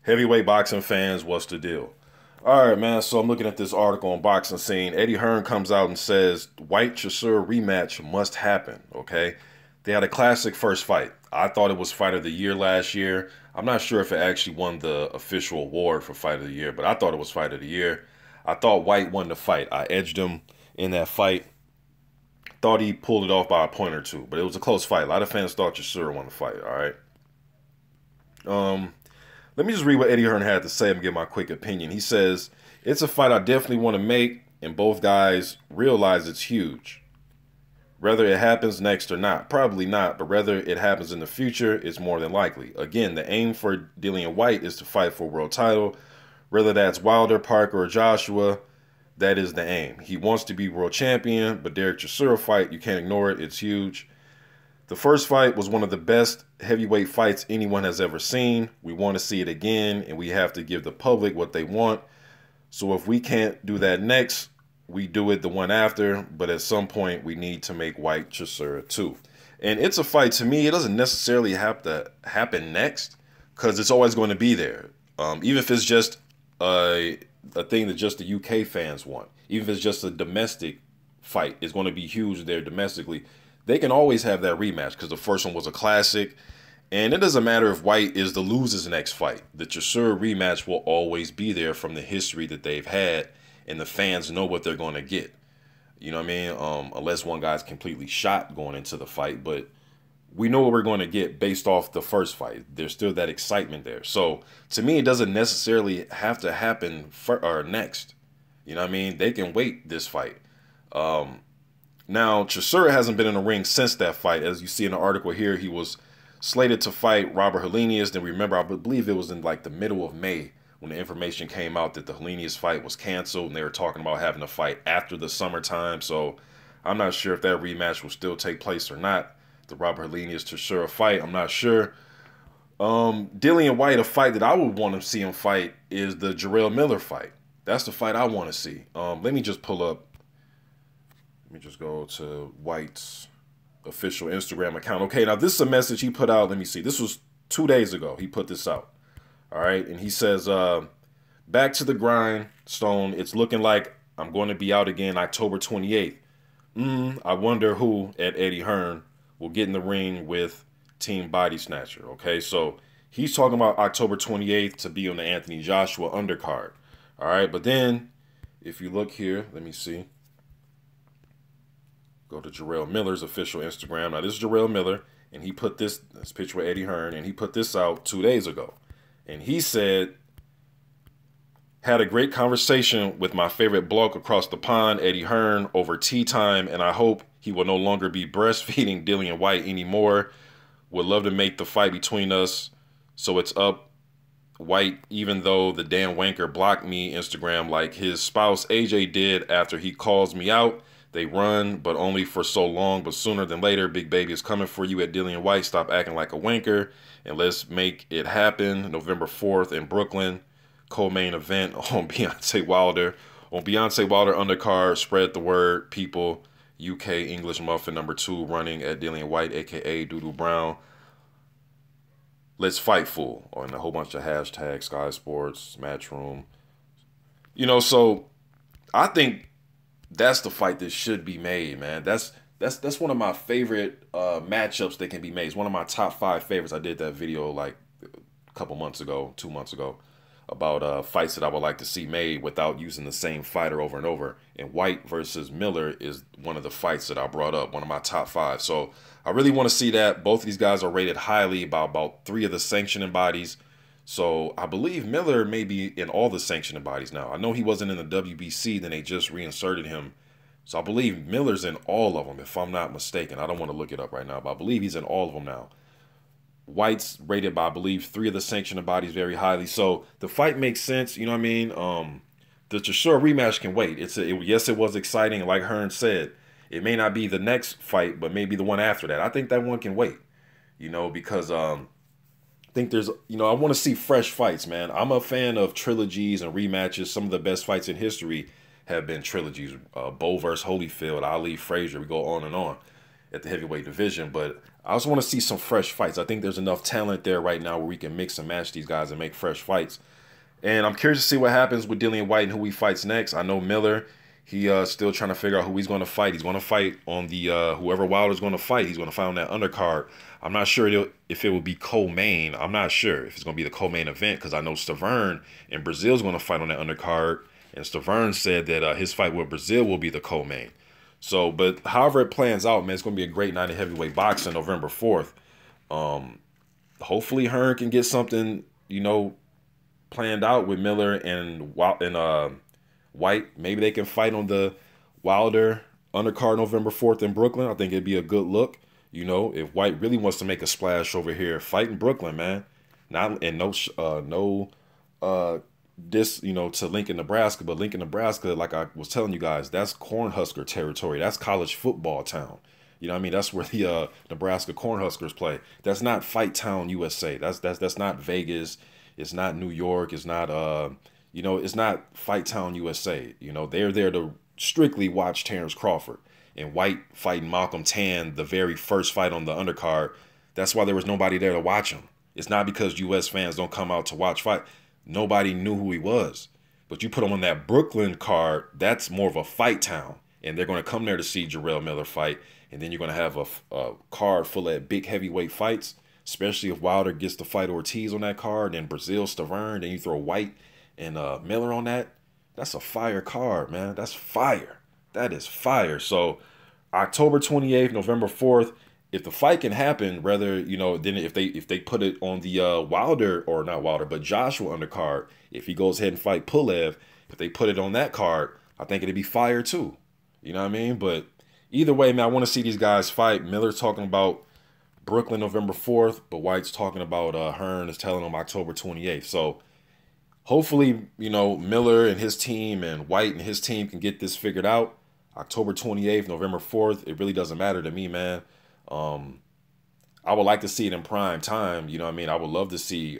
Heavyweight boxing fans, what's the deal? All right, man. So I'm looking at this article on Boxing Scene. Eddie Hearn comes out and says Whyte Chisora rematch must happen. Okay, they had a classic first fight. I thought it was Fight of the Year last year. I'm not sure if it actually won the official award for Fight of the Year, but I thought it was Fight of the Year. I thought Whyte won the fight. I edged him in that fight. Thought he pulled it off by a point or two, but it was a close fight. A lot of fans thought Chisora won the fight. All right. Um, Let me just read what Eddie Hearn had to say and give my quick opinion. He says, it's a fight I definitely want to make, and both guys realize it's huge. Whether it happens next or not, probably not, but whether it happens in the future, it's more than likely. Again, the aim for Dillian Whyte is to fight for a world title. Whether that's Wilder, Parker, or Joshua, that is the aim. He wants to be world champion, but Derek Chisora fight, you can't ignore it. It's huge. The first fight was one of the best heavyweight fights anyone has ever seen. We want to see it again, and we have to give the public what they want. So if we can't do that next, we do it the one after. But at some point, we need to make Whyte Chisora too. And it's a fight, to me, it doesn't necessarily have to happen next, because it's always going to be there. Even if it's just a thing that just the UK fans want. Even if it's just a domestic fight, it's going to be huge there domestically. They can always have that rematch because the first one was a classic. And it doesn't matter if Whyte is to lose his next fight. The Chisora rematch will always be there from the history that they've had. And the fans know what they're going to get. You know what I mean? Unless one guy's completely shot going into the fight. But we know what we're going to get based off the first fight. There's still that excitement there. So to me, it doesn't necessarily have to happen or next. You know what I mean? They can wait this fight. Now, Chisora hasn't been in the ring since that fight. As you see in the article here, he was slated to fight Robert Helenius. Then remember, I believe it was in like the middle of May when the information came out that the Helenius fight was canceled. And they were talking about having a fight after the summertime. So I'm not sure if that rematch will still take place or not. The Robert Helenius Chisora fight, I'm not sure. Dillian Whyte, a fight that I would want to see him fight is the Jarrell Miller fight. That's the fight I want to see. Let me just pull up. Let me just go to Whyte's official Instagram account. Okay, now this is a message he put out. Let me see. This was 2 days ago. He put this out. All right, and he says, back to the grindstone. It's looking like I'm going to be out again October 28th. I wonder who at Eddie Hearn will get in the ring with Team Body Snatcher. Okay, so he's talking about October 28th to be on the Anthony Joshua undercard. All right, but then if you look here, let me see. Go to Jarrell Miller's official Instagram. Now, this is Jarrell Miller, and he put this picture with Eddie Hearn, and he put this out 2 days ago. And he said, had a great conversation with my favorite bloke across the pond, Eddie Hearn, over tea time, and I hope he will no longer be breastfeeding Dillian Whyte anymore. Would love to make the fight between us, so it's up Whyte, even though the damn wanker blocked me Instagram like his spouse AJ did after he calls me out. They run, but only for so long. But sooner than later, Big Baby is coming for you at Dillian Whyte. Stop acting like a wanker, and let's make it happen. November 4th in Brooklyn, co-main event on Beyonce Wilder. On Beyonce Wilder undercard, spread the word, people. UK English Muffin #2 running at Dillian Whyte, a.k.a. Doodoo Brown. Let's fight fool. And a whole bunch of hashtags, Sky Sports, Matchroom. You know, so I think that's the fight that should be made, man. That's one of my favorite matchups that can be made. It's one of my top 5 favorites. I did that video like a couple months ago, 2 months ago, about fights that I would like to see made without using the same fighter over and over. And Whyte versus Miller is one of the fights that I brought up, one of my top 5. So I really want to see that. Both of these guys are rated highly by about 3 of the sanctioning bodies. So I believe Miller may be in all the sanctioning bodies now. I know he wasn't in the WBC, then they just reinserted him. So I believe Miller's in all of them, if I'm not mistaken. I don't want to look it up right now, but I believe he's in all of them now. Whyte's rated by, I believe, 3 of the sanctioning bodies very highly. So the fight makes sense, you know what I mean? The Chisora rematch can wait. Yes, it was exciting. Like Hearn said, it may not be the next fight, but maybe the one after that. I think that one can wait, you know, because think there's, I want to see fresh fights, man. I'm a fan of trilogies and rematches. Some of the best fights in history have been trilogies. Bo versus Holyfield, Ali, Frazier. We go on and on at the heavyweight division. But I just want to see some fresh fights. I think there's enough talent there right now where we can mix and match these guys and make fresh fights. And I'm curious to see what happens with Dillian Whyte and who he fights next. I know Miller, he still trying to figure out who he's going to fight. He's going to fight on the whoever Wilder's going to fight. He's going to fight on that undercard. I'm not sure if it will be co-main. I'm not sure if it's going to be the co-main event because I know Stavern in Brazil is going to fight on that undercard. And Stavern said that his fight with Brazil will be the co-main. So, but however it plans out, man, it's going to be a great night of heavyweight boxing November 4th. Hopefully Hearn can get something, you know, planned out with Miller and Whyte. Maybe they can fight on the Wilder undercard November 4th in Brooklyn. I think it'd be a good look. You know, if Whyte really wants to make a splash over here, fight in Brooklyn, man. Not and this, you know, to Lincoln, Nebraska, but Lincoln, Nebraska, like I was telling you guys, that's Cornhusker territory. That's college football town. You know what I mean? That's where the Nebraska Cornhuskers play. That's not Fight Town, USA. That's not Vegas. It's not New York. It's not you know, it's not Fight Town, USA. You know, they're there to strictly watch Terrence Crawford and Whyte fighting Malcolm Tan, the very first fight on the undercard. That's why there was nobody there to watch him. It's not because US fans don't come out to watch fight. Nobody knew who he was. But you put him on that Brooklyn card, that's more of a fight town. And they're going to come there to see Jarrell Miller fight. And then you're going to have a card full of big heavyweight fights, especially if Wilder gets to fight Ortiz on that card, then Brazil, Stavern, then you throw Whyte and Miller on that. That's a fire card, man. That's fire. That is fire. So October 28th, November 4th, if the fight can happen, rather, you know, then if they put it on the Wilder, or not Wilder, but Joshua undercard, if he goes ahead and fight Pulev, if they put it on that card, I think it'd be fire too. You know what I mean? But either way, man, I want to see these guys fight. Miller's talking about Brooklyn November 4th, but White's talking about Hearn is telling him October 28th. So hopefully, you know, Miller and his team and Whyte and his team can get this figured out. October 28th, November 4th, it really doesn't matter to me, man. I would like to see it in prime time. You know what I mean? I would love to see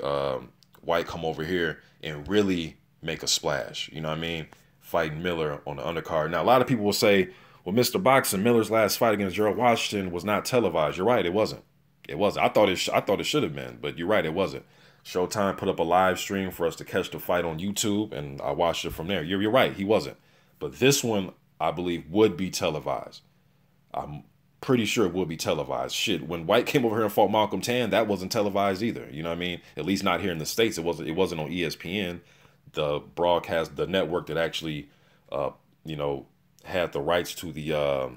Whyte come over here and really make a splash. You know what I mean? Fighting Miller on the undercard. Now, a lot of people will say, well, Mr. Boxing, Miller's last fight against Jarrell Washington was not televised. You're right, it wasn't. It wasn't. I thought it should have been, but you're right, it wasn't. Showtime put up a live stream for us to catch the fight on YouTube, and I watched it from there. You're right, he wasn't. But this one, I believe, would be televised. I'm pretty sure it would be televised. Shit, when Whyte came over here and fought Malcolm Tan, that wasn't televised either. You know what I mean? At least not here in the States. It wasn't on ESPN, the broadcast, the network that actually, you know, had the rights to the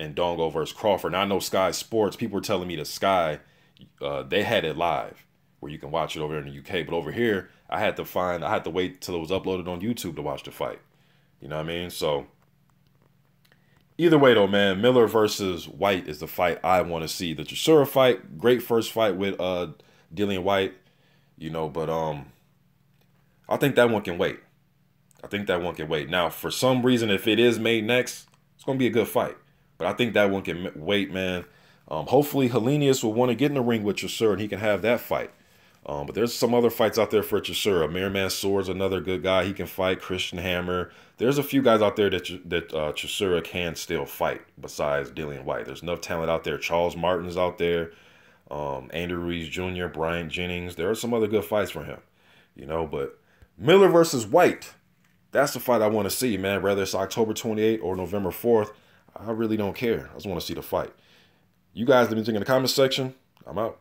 Ndongo versus Crawford. Now I know Sky Sports, people were telling me that Sky, they had it live where you can watch it over in the UK. But over here, I had to wait till it was uploaded on YouTube to watch the fight. You know what I mean? So either way though, man, Miller versus Whyte is the fight I want to see. The Chisora fight, great first fight with Dillian Whyte, you know, but I think that one can wait. I think that one can wait. Now, for some reason, if it is made next, it's going to be a good fight. But I think that one can wait, man. Hopefully, Helenius will want to get in the ring with Chisora and he can have that fight. But there's some other fights out there for Chisora. Merriman Sword's another good guy. He can fight. Christian Hammer. There's a few guys out there that Chisora can still fight besides Dillian Whyte. There's enough talent out there. Charles Martin's out there. Andrew Ruiz Jr., Bryant Jennings. There are some other good fights for him. You know, but Miller versus Whyte. That's the fight I want to see, man. Whether it's October 28th or November 4th, I really don't care. I just want to see the fight. You guys let me think in the comment section. I'm out.